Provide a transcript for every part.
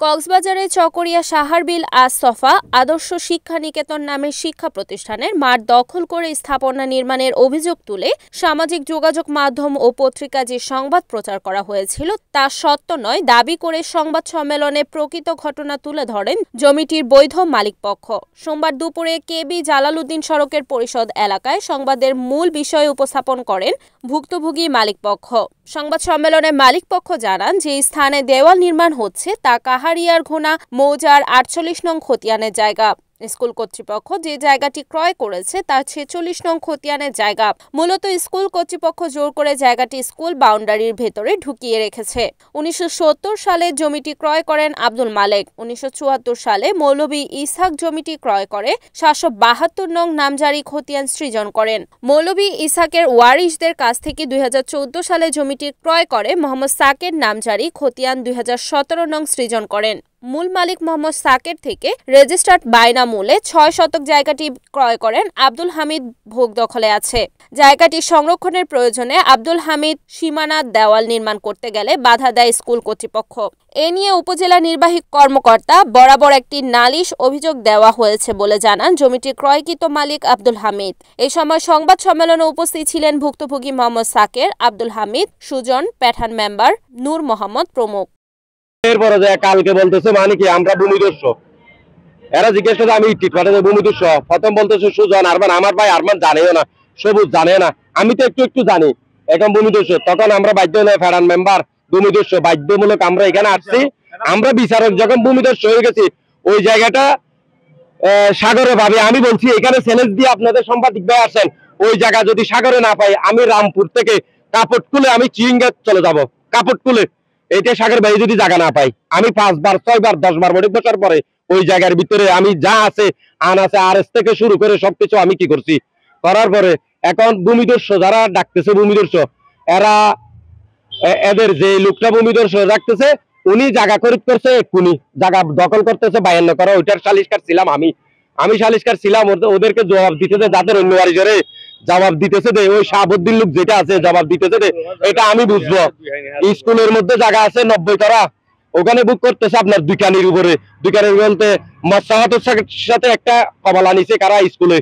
কক্সবাজারের চকরিয়া সাহারবিল আজ-সফা আদর্শ শিক্ষা নিকেতন নামের শিক্ষা প্রতিষ্ঠানের মাঠ দখল করে স্থাপনা নির্মাণের অভিযোগ তুলে সামাজিক যোগাযোগ মাধ্যম ও পত্রিকায় যে সংবাদ প্রচার করা হয়েছিল তা সত্য নয় দাবি করে সংবাদ সম্মেলনে প্রকৃত ঘটনা তুলে ধরেন জমিটির বৈধ মালিকপক্ষ। সোমবার দুপুরে কেবি জালালউদ্দিন সড়কের পরিষদ এলাকায় সংবাদের মূল বিষয় উপস্থাপন করেন ভুক্তভোগী মালিকপক্ষ। সংবাদ সম্মেলনে মালিকপক্ষ জানান যে স্থানে দেওয়াল নির্মাণ হচ্ছে তা কাহারিয়ার ঘোনা মৌজার ৪৮ নং খতিয়ানের জায়গা। স্কুল কর্তৃপক্ষ যে জায়গাটি ক্রয় করেছে তার ৪৬ নং খতিয়ানের জায়গা। মূলত স্কুল কর্তৃপক্ষ জোর করে জায়গাটি স্কুল বাউন্ডারির ভেতরে ঢুকিয়ে রেখেছে। ১৯৭০ সালে জমিটি ক্রয় করেন আব্দুল মালেক। ১৯৭৪ সালে মৌলভী ইসহাক জমিটি ক্রয় করে ৭৭২ নং নামজারি খতিয়ান সৃজন করেন। মৌলভী ইসহাকের ওয়ারিশদের কাছ থেকে ২০১৪ সালে জমিটি ক্রয় করে মোহাম্মদ সাকের নামজারি খতিয়ান ২০১৭ নং সৃজন করেন। মূল মালিক মোহাম্মদ সাকের থেকে রেজিস্টার্ড বায়না মূল্যে ৬ শতক জায়গাটি ক্রয় করেন আব্দুল হামিদ ভোগ দখলে আছে। জায়গাটি সংরক্ষণের প্রয়োজনে আব্দুল হামিদ সীমানা দেওয়াল নির্মাণ করতে গেলে বাধা দেয় স্কুল কর্তৃপক্ষ। এ নিয়ে উপজেলা নির্বাহী কর্মকর্তা বরাবর একটি নালিশ অভিযোগ দেওয়া হয়েছে বলে জানান জমিটির ক্রয়কৃত মালিক আব্দুল হামিদ। এই সময় সংবাদ সম্মেলনে উপস্থিত ছিলেন ভুক্তভোগী মোহাম্মদ সাকের, আব্দুল হামিদ, সুজন, প্যাঠান মেম্বার, নূর মোহাম্মদ প্রমুখ। এরপরে যে কালকে বলতেছে মানে কি আমরা ভূমিদস্যু, এরা জিজ্ঞেস করে আমি ভূমিদস্যু। প্রথম বলতেছে সুজন, আরমান, আমার ভাই আরমান জানেও না, সবুজ জানে না, আমি তো একটু জানি এখন ভূমিদস্যু। তখন আমরা বাধ্য হয়ে ফেডারেল মেম্বার ভূমিদস্যু বাধ্যমূলক আমরা এখানে আসছি। আমরা বিচারক যখন ভূমিদস্যু হয়ে গেছি ওই জায়গাটা সাগরে ভাবে আমি বলছি এখানে চ্যালেঞ্জ দিয়ে আপনাদের সাংবাদিক ভাই আসেন, ওই জায়গা যদি সাগরে না পাই আমি রামপুর থেকে কাপড়কুলে আমি চিংড়া চলে যাব। কাপড়কুলে এটা সাগর ভাই যদি জায়গা না পাই আমি 5 বার 6 বার 10 বার বড় বছর পরে ওই জায়গার ভিতরে আমি যা আছে আন আছে আরএস থেকে শুরু করে সবকিছু আমি কি করছি করার পরে এখন ভূমিদস্যু যারা ডাকতেছে ভূমিদস্যু এরা এদের যে লোকটা ভূমিদস্যু রাখতেছে উনি জায়গা খরিদ করছে, এক্ষুনি জায়গা দখল করতেছে 52 করা, ওইটার সালিশকার ছিলাম আমি সালিশকার ছিলাম। ওদেরকে জবাব দিতেছে যাদের অন্য বাড়িজরে জবাব দিতেছে দে, ওই শাহাবুদ্দিন লোক যেটা আছে জবাব দিতেছে দে, এটা আমি বুঝবো। স্কুলের মধ্যে জায়গা আছে 90 করা, ওখানে বুক করতেছে আপনার দুইকানির উপরে। দুইকানির বলতে মৎস্যাহাতের সাথে একটা কবালা নিছে কারা স্কুলে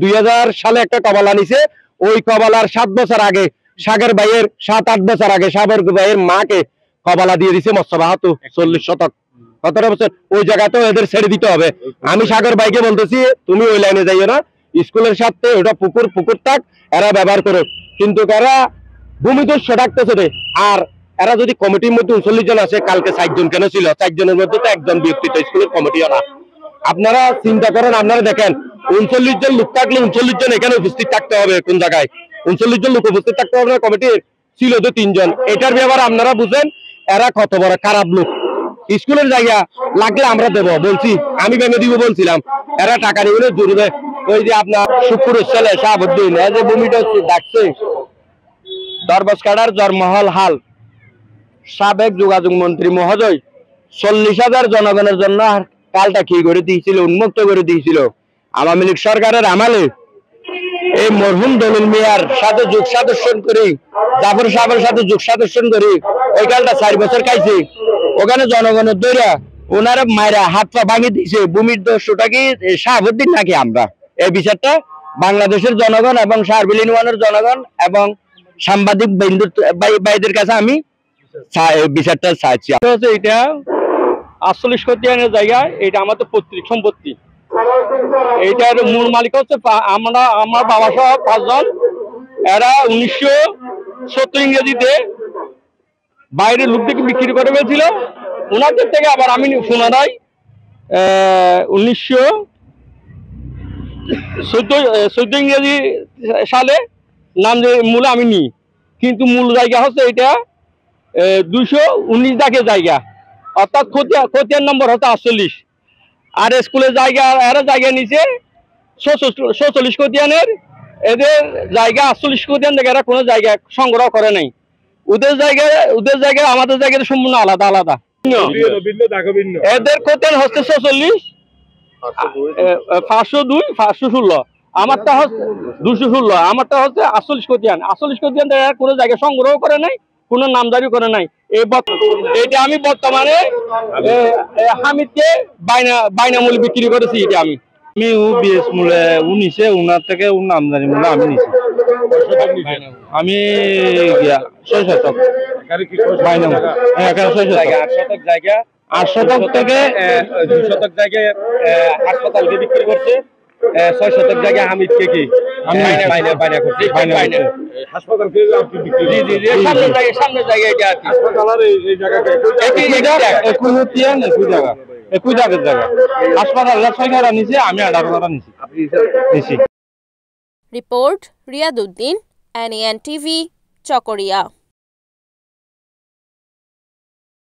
2000 সালে একটা কবালা নিছে। ওই কবালার 7 বছর আগে সাগর ভাইয়ের 7-8 বছর আগে সাগর ভাইয়ের মাকে কবালা দিয়ে দিছে মৎস্যবাহাতু 40 শতক 17 বছর। ওই জায়গাতেও এদের ছেড়ে দিতে হবে। আমি সাগর ভাইকে বলতেছি তুমি ওই লাইনে যাইও না, স্কুলের সাথে ওটা পুকুর থাক, এরা ব্যবহার করো। কিন্তু এরা ভূমিদস্যু ডাকতেছে রে। আর এরা যদি কমিটির মধ্যে 39 জন আছে, কালকে 60 জন কেন ছিল? 4 জনের মধ্যে তো একজন ব্যক্তি তো স্কুলের কমিটিও না। আপনারা চিন্তা করেন, আপনারা দেখেন 39 জন লোক থাকলে 39 জন এখানে উপস্থিত থাকতে হবে। কোন জায়গায় 39 জন লোক উপস্থিত থাকতে হবে না? কমিটির ছিল তো 3 জন। এটার ব্যাপারে আপনারা বুঝেন এরা কত বড় খারাপ লোক। স্কুলের জায়গা লাগলে আমরা দেবো বলছি, আমি ভেঙে দিব বলছিলাম, এরা টাকা নিয়ে জুড়বে। ওই যে আপনার শুক্রের ছেলে শাহাবুদ্দিন এই যে ভূমিটা ডাকছে দরবাস কাটার জন্মহল হাল সাবেক যোগাযোগ মন্ত্রী মহোদয় 40,000 জনগণের জন্য কালটা কি করে দিয়েছিল, উন্মুক্ত করে দিয়েছিল আওয়ামী লীগ সরকারের আমলে। এই মরহুম দলিল মিয়ার সাথে যোগ সাদস্য করি, জাফর সাহেবের সাথে যোগ সাদস্য করি ওই কালটা 4 বছর খাইছে। ওখানে জনগণের দৈরা ওনারা মায়েরা হাত পা ভাঙিয়ে দিয়েছে। ভূমির দস্যুটা কি শাহাবুদ্দিন নাকি আমরা? এই বিচারটা বাংলাদেশের জনগণ এবং সাহারবিল ইউনিয়নের জনগণ এবং সাংবাদিক ভাইদের কাছে আমি বিচারটা চাইছি। এটা 48 খতিয়ানের জায়গা, এটা আমাদের পৈতৃক সম্পত্তি। এইটার মূল মালিক হচ্ছে আমার বাবা সহ 5 জন। এরা 1970 ইংরেজিতে বাইরের লোকদেরকে বিক্রি করে ফেলছিল। ওনাদের থেকে আবার আমি পুনরায় 1914 ইংরেজি সালে নাম মূল আমি নিই। কিন্তু মূল জায়গা হচ্ছে এটা 219 দাগের জায়গা, অর্থাৎ খতিয়ান নম্বর হচ্ছে 48। আর স্কুলের জায়গা এরা জায়গা নিচে 46 খতিয়ানের। এদের জায়গা 48 খতিয়ান থেকে এরা কোনো জায়গা সংগ্রহ করে নাই। ওদের জায়গায় আমাদের জায়গাটা সম্পূর্ণ আলাদা। এদের খতিয়ান হচ্ছে 46, 502, 516। আমারটা হচ্ছে 216, আমারটা হচ্ছে 48 খতিয়ান। 48 খতিয়ান কোনো জায়গায় সংগ্রহ করে নাই, কোনো নামজারি করে নাই। এটা আমি বর্তমানে হামিদকে বাইনামূল্যে বিক্রি করেছি। এটা আমি বিএস মূল্যে নিছে, উনার থেকে নামজারি মূল্যে আমি নিছি। আমি 6 শতক জায়গা 8 শতক থেকে 2 শতক জায়গায় হাসপাতালকে বিক্রি করছে। 6 শতক জায়গা হামিদকে কি আমি বাইনা করছি। হাসপাতালকে বিক্রি সামনে জায়গা এটা আছে। হাসপাতালের এই জায়গাটা একই জায়গা হাসপাতাল 6 টাকা নিচে, আমি 18 টাকা নিছি। Report Riyaduddin, NEN TV, Chakaria.